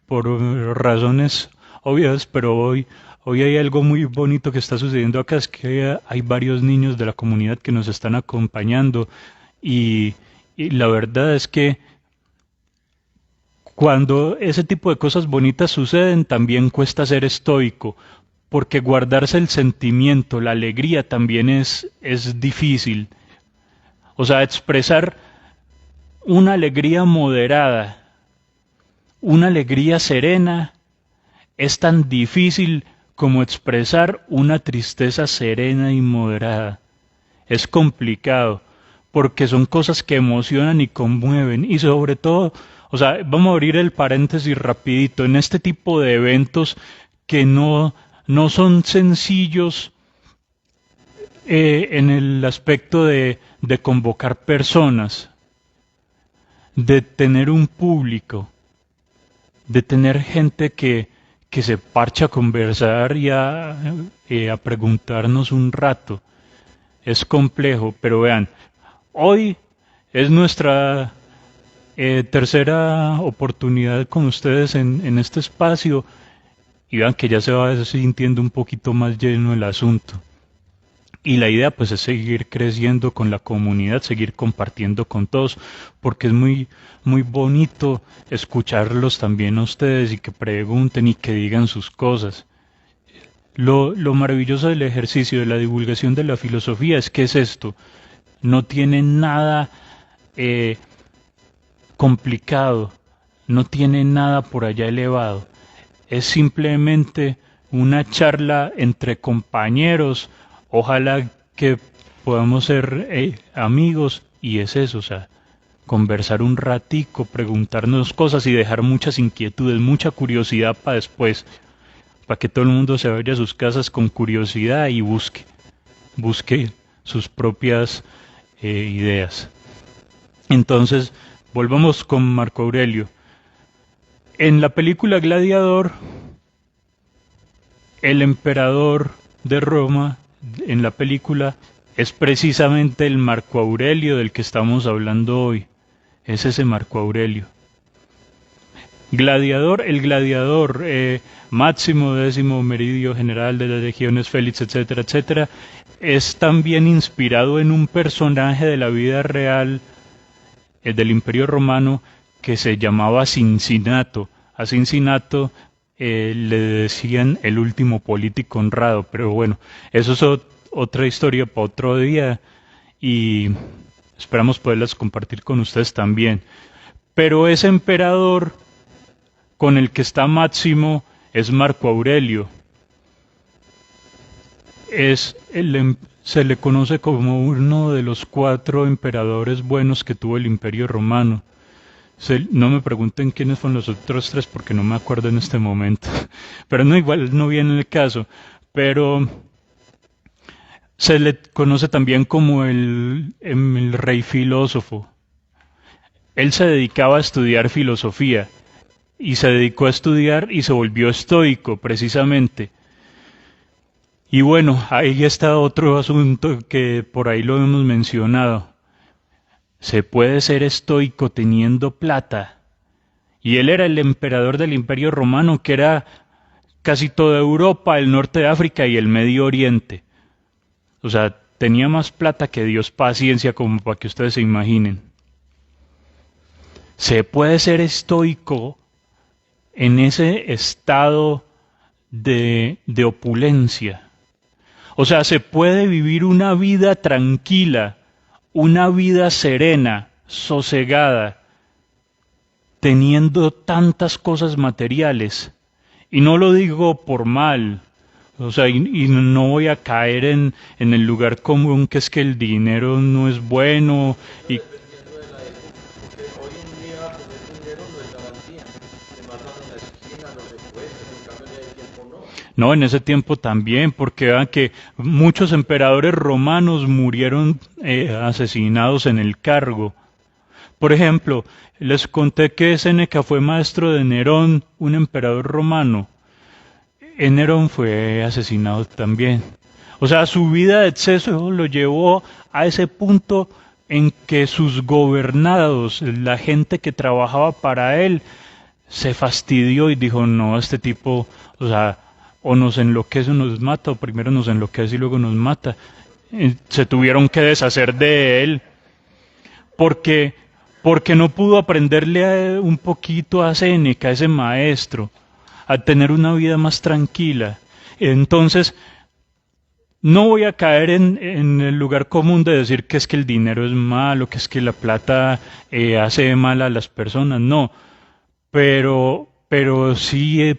razones obvias, pero hoy hay algo muy bonito que está sucediendo acá, es que hay varios niños de la comunidad que nos están acompañando y la verdad es que cuando ese tipo de cosas bonitas suceden, también cuesta ser estoico, porque guardarse el sentimiento, la alegría también es difícil. O sea, expresar una alegría moderada, una alegría serena, es tan difícil como expresar una tristeza serena y moderada. Es complicado, porque son cosas que emocionan y conmueven, y sobre todo, o sea, vamos a abrir el paréntesis rapidito, en este tipo de eventos que no son sencillos en el aspecto de convocar personas, de tener un público, de tener gente que se parcha a conversar y a preguntarnos un rato. Es complejo, pero vean, hoy es nuestra tercera oportunidad con ustedes en este espacio y vean que ya se va sintiendo un poquito más lleno el asunto. Y la idea pues es seguir creciendo con la comunidad, seguir compartiendo con todos, porque es muy, muy bonito escucharlos también a ustedes y que pregunten y que digan sus cosas. Lo maravilloso del ejercicio de la divulgación de la filosofía es que es esto, no tiene nada complicado, no tiene nada por allá elevado, es simplemente una charla entre compañeros. Ojalá que podamos ser amigos y es eso, o sea, conversar un ratico, preguntarnos cosas y dejar muchas inquietudes, mucha curiosidad para después, para que todo el mundo se vaya a sus casas con curiosidad y busque sus propias ideas. Entonces, volvamos con Marco Aurelio. En la película Gladiador, el emperador de Roma en la película es precisamente el Marco Aurelio del que estamos hablando hoy. Es ese Marco Aurelio. Gladiador, el gladiador, Máximo Décimo Meridio, general de las legiones Félix, etcétera, etcétera, es también inspirado en un personaje de la vida real del Imperio Romano que se llamaba Cincinato. A Cincinato le decían el último político honrado, pero bueno, eso es otra historia para otro día y esperamos poderlas compartir con ustedes también. Pero ese emperador con el que está Máximo es Marco Aurelio. Se le conoce como uno de los 4 emperadores buenos que tuvo el Imperio Romano. No me pregunten quiénes fueron los otros 3 porque no me acuerdo en este momento. Pero no, igual no viene el caso. Pero se le conoce también como el rey filósofo. Él se dedicaba a estudiar filosofía y se dedicó a estudiar y se volvió estoico precisamente. Y bueno, ahí está otro asunto que por ahí lo hemos mencionado. Se puede ser estoico teniendo plata. Y él era el emperador del Imperio Romano, que era casi toda Europa, el norte de África y el Medio Oriente. O sea, tenía más plata que Dios, paciencia, como para que ustedes se imaginen. Se puede ser estoico en ese estado de opulencia. O sea, se puede vivir una vida tranquila, una vida serena, sosegada, teniendo tantas cosas materiales. Y no lo digo por mal, o sea, y no voy a caer en el lugar común que es que el dinero no es bueno y Dependiendo de la época, porque hoy en día tener dinero no es garantía. Te matan en la esquina, no se secuestran, en cambio en ese tiempo no. no, en ese tiempo también, porque vean que muchos emperadores romanos murieron asesinados en el cargo. Por ejemplo, les conté que Séneca fue maestro de Nerón, un emperador romano. Nerón fue asesinado también. O sea, su vida de exceso lo llevó a ese punto en que sus gobernados, la gente que trabajaba para él, se fastidió y dijo, no, este tipo, o sea, o nos enloquece o nos mata, o primero nos enloquece y luego nos mata. Se tuvieron que deshacer de él, porque, porque no pudo aprenderle un poquito a Séneca, ese maestro, a tener una vida más tranquila. Entonces, no voy a caer en el lugar común de decir que es que el dinero es malo, que es que la plata hace mal a las personas, no. Pero sí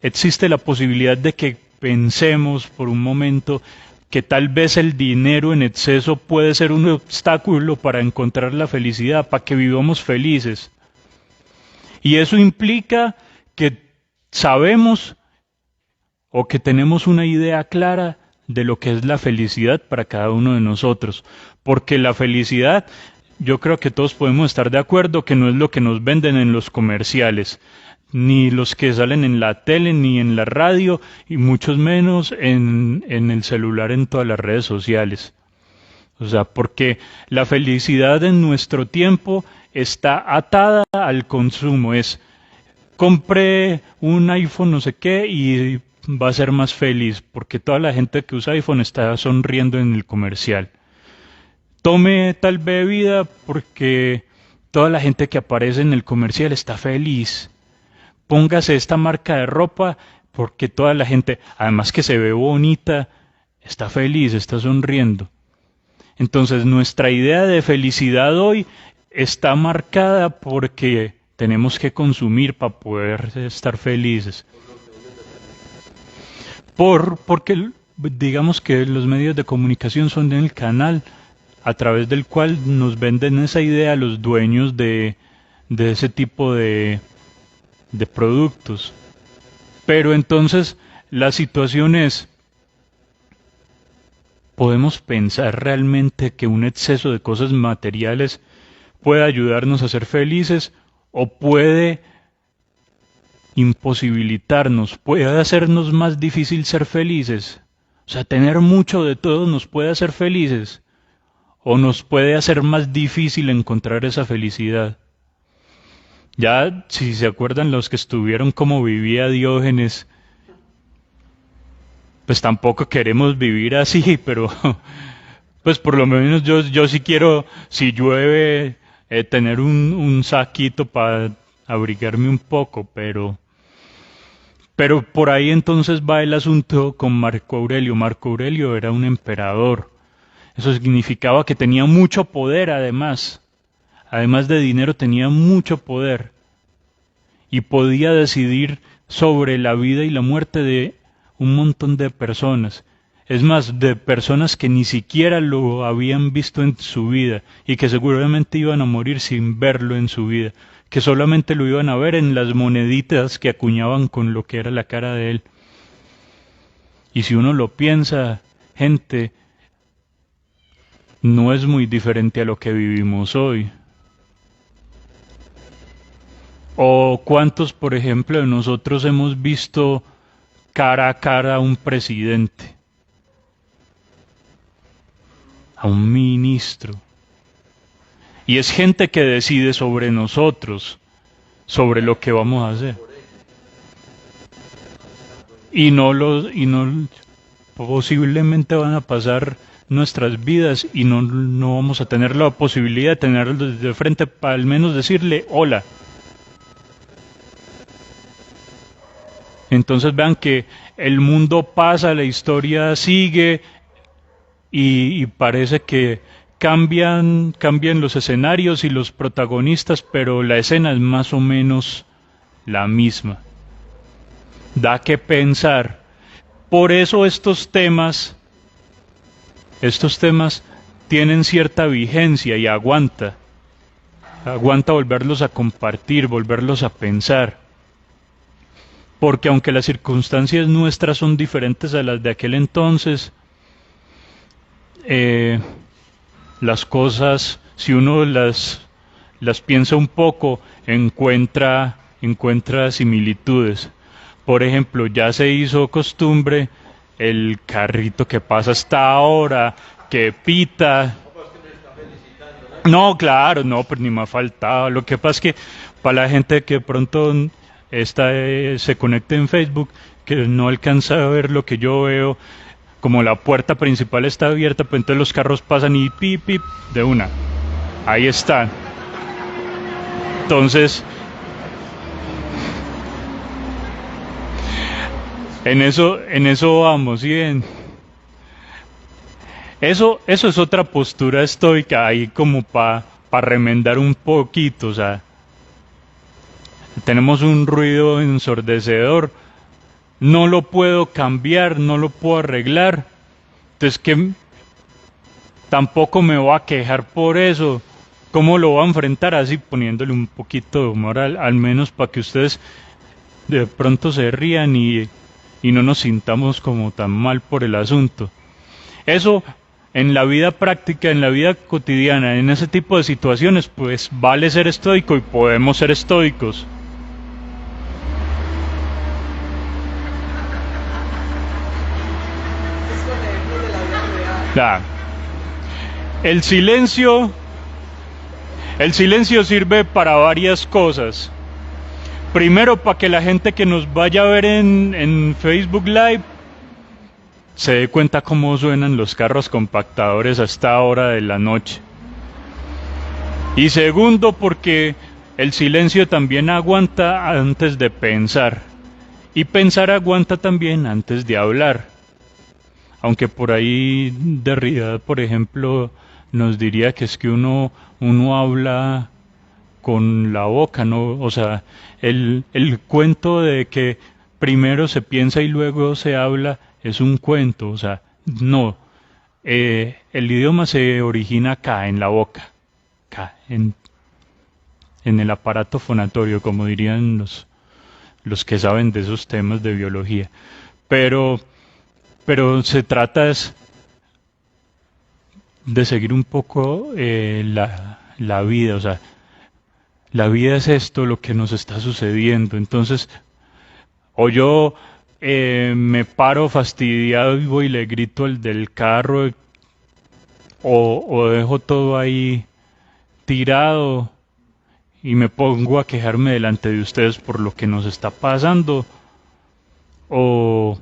existe la posibilidad de que pensemos por un momento que tal vez el dinero en exceso puede ser un obstáculo para encontrar la felicidad, para que vivamos felices. Y eso implica que sabemos o que tenemos una idea clara de lo que es la felicidad para cada uno de nosotros. Porque la felicidad, yo creo que todos podemos estar de acuerdo que no es lo que nos venden en los comerciales, ni los que salen en la tele, ni en la radio, y mucho menos en el celular, en todas las redes sociales. O sea, porque la felicidad en nuestro tiempo está atada al consumo. Es, compré un iPhone no sé qué y va a ser más feliz, porque toda la gente que usa iPhone está sonriendo en el comercial. Tome tal bebida porque toda la gente que aparece en el comercial está feliz. Póngase esta marca de ropa porque toda la gente, además que se ve bonita, está feliz, está sonriendo. Entonces nuestra idea de felicidad hoy está marcada porque tenemos que consumir para poder estar felices. Porque digamos que los medios de comunicación son el canal a través del cual nos venden esa idea los dueños de ese tipo de productos. Pero entonces la situación es, ¿podemos pensar realmente que un exceso de cosas materiales puede ayudarnos a ser felices o puede imposibilitarnos, puede hacernos más difícil ser felices? O sea, tener mucho de todo nos puede hacer felices o nos puede hacer más difícil encontrar esa felicidad. Ya, si se acuerdan los que estuvieron como vivía Diógenes, pues tampoco queremos vivir así, pero pues por lo menos yo sí quiero, si llueve, tener un saquito para abrigarme un poco, pero por ahí entonces va el asunto con Marco Aurelio. Marco Aurelio era un emperador. Eso significaba que tenía mucho poder además. Además de dinero tenía mucho poder. Y podía decidir sobre la vida y la muerte de un montón de personas. Es más, de personas que ni siquiera lo habían visto en su vida y que seguramente iban a morir sin verlo en su vida, que solamente lo iban a ver en las moneditas que acuñaban con lo que era la cara de él. Y si uno lo piensa, gente, no es muy diferente a lo que vivimos hoy. ¿O cuántos, por ejemplo, de nosotros hemos visto cara a cara a un presidente, a un ministro? Y es gente que decide sobre nosotros, sobre lo que vamos a hacer. Y posiblemente van a pasar nuestras vidas y no vamos a tener la posibilidad de tenerlo de frente para al menos decirle hola. Entonces vean que el mundo pasa, la historia sigue y parece que cambian los escenarios y los protagonistas, pero la escena es más o menos la misma. Da que pensar. Por eso estos temas tienen cierta vigencia y aguanta volverlos a compartir, volverlos a pensar. Porque aunque las circunstancias nuestras son diferentes a las de aquel entonces, las cosas, si uno las piensa un poco, encuentra similitudes. Por ejemplo, ya se hizo costumbre el carrito que pasa hasta ahora, que pita. No, claro, no, pero ni me ha faltado. Lo que pasa es que para la gente que pronto se conecte en Facebook, que no alcanza a ver lo que yo veo, como la puerta principal está abierta, pues entonces los carros pasan y pip, pip, de una. Ahí están. Entonces, en eso vamos, ¿sí ven? Eso es otra postura estoica, ahí como para remendar un poquito, o sea, tenemos un ruido ensordecedor, no lo puedo cambiar, no lo puedo arreglar, entonces que tampoco me voy a quejar por eso. ¿Cómo lo voy a enfrentar? Así poniéndole un poquito de humor al menos para que ustedes de pronto se rían y no nos sintamos como tan mal por el asunto. Eso en la vida práctica, en la vida cotidiana, en ese tipo de situaciones, pues vale ser estoico y podemos ser estoicos. Ya. El silencio sirve para varias cosas. Primero, para que la gente que nos vaya a ver en Facebook Live se dé cuenta cómo suenan los carros compactadores a esta hora de la noche. Y segundo, porque el silencio también aguanta antes de pensar. Y pensar aguanta también antes de hablar. Aunque por ahí Derrida, por ejemplo, nos diría que es que uno habla con la boca, ¿no? O sea, el cuento de que primero se piensa y luego se habla es un cuento, o sea, no. El idioma se origina acá, en la boca, acá, en el aparato fonatorio, como dirían los que saben de esos temas de biología. Pero se trata de seguir un poco la vida, o sea, la vida es esto, lo que nos está sucediendo. Entonces, o yo me paro fastidiado y voy y le grito al del carro, o dejo todo ahí tirado y me pongo a quejarme delante de ustedes por lo que nos está pasando, o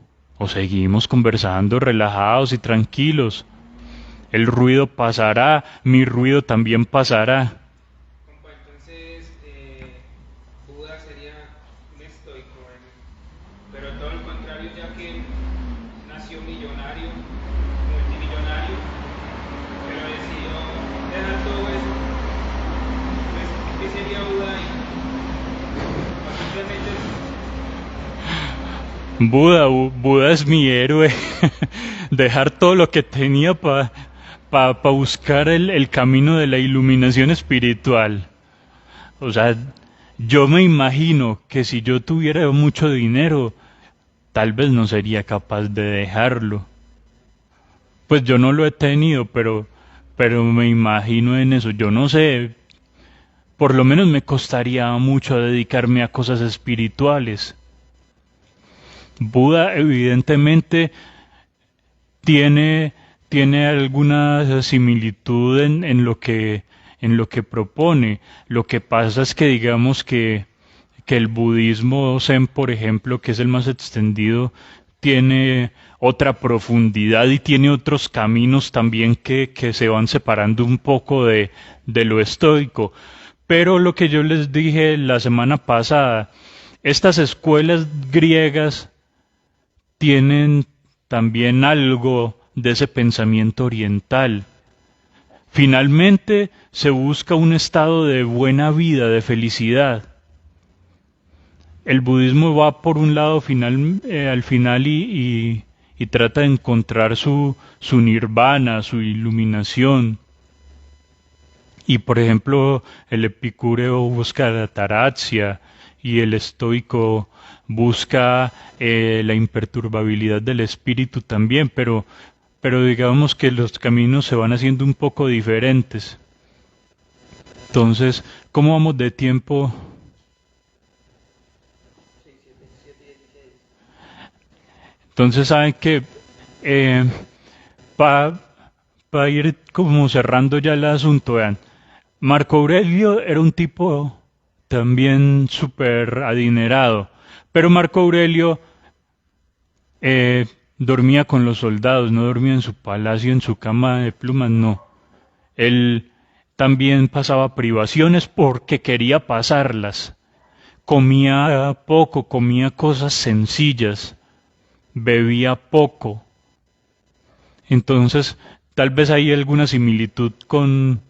seguimos conversando relajados y tranquilos. El ruido pasará, mi ruido también pasará. Compa, entonces Buda sería un estoico, pero todo lo contrario, ya que él nació millonario, multimillonario, pero decidió dejar todo eso. Entonces, ¿qué sería Buda ahí? O simplemente Buda es mi héroe. Dejar todo lo que tenía para buscar el camino de la iluminación espiritual. O sea, yo me imagino que si yo tuviera mucho dinero, tal vez no sería capaz de dejarlo. Pues yo no lo he tenido, pero me imagino en eso. Yo no sé, por lo menos me costaría mucho dedicarme a cosas espirituales. Buda evidentemente tiene alguna similitud en lo que propone. Lo que pasa es que digamos que el budismo Zen, por ejemplo, que es el más extendido, tiene otra profundidad y tiene otros caminos también que se van separando un poco de lo estoico. Pero lo que yo les dije la semana pasada, estas escuelas griegas tienen también algo de ese pensamiento oriental. Finalmente se busca un estado de buena vida, de felicidad. El budismo va por un lado al final y trata de encontrar su nirvana, su iluminación. Y por ejemplo, el epicúreo busca la ataraxia y el estoico busca la imperturbabilidad del espíritu también, pero digamos que los caminos se van haciendo un poco diferentes. Entonces, ¿cómo vamos de tiempo? Entonces, saben que para ir como cerrando ya el asunto, vean, Marco Aurelio era un tipo también súper adinerado, pero Marco Aurelio dormía con los soldados, no dormía en su palacio, en su cama de plumas, no. Él también pasaba privaciones porque quería pasarlas. Comía poco, comía cosas sencillas, bebía poco. Entonces, tal vez hay alguna similitud con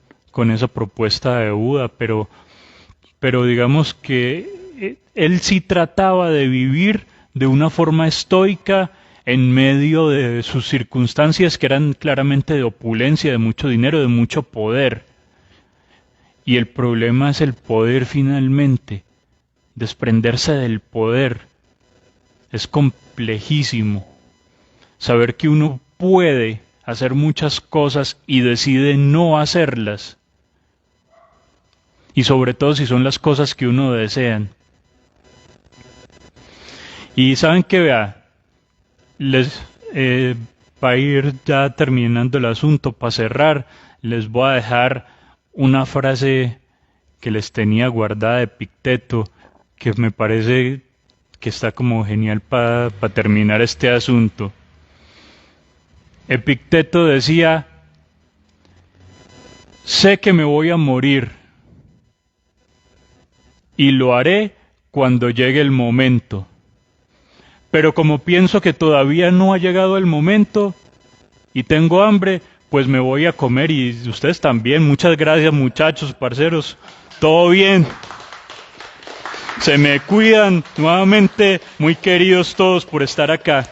esa propuesta de Buda, pero digamos que él sí trataba de vivir de una forma estoica en medio de sus circunstancias que eran claramente de opulencia, de mucho dinero, de mucho poder. Y el problema es el poder finalmente, desprenderse del poder. Es complejísimo. Saber que uno puede hacer muchas cosas y decide no hacerlas. Y sobre todo si son las cosas que uno desea. Y saben que vea, para ir ya terminando el asunto, para cerrar, les voy a dejar una frase que les tenía guardada de Epicteto, que me parece que está como genial para terminar este asunto. Epicteto decía: sé que me voy a morir y lo haré cuando llegue el momento. Pero como pienso que todavía no ha llegado el momento y tengo hambre, pues me voy a comer, y ustedes también. Muchas gracias, muchachos, parceros. Todo bien. Se me cuidan. Nuevamente, muy queridos todos por estar acá.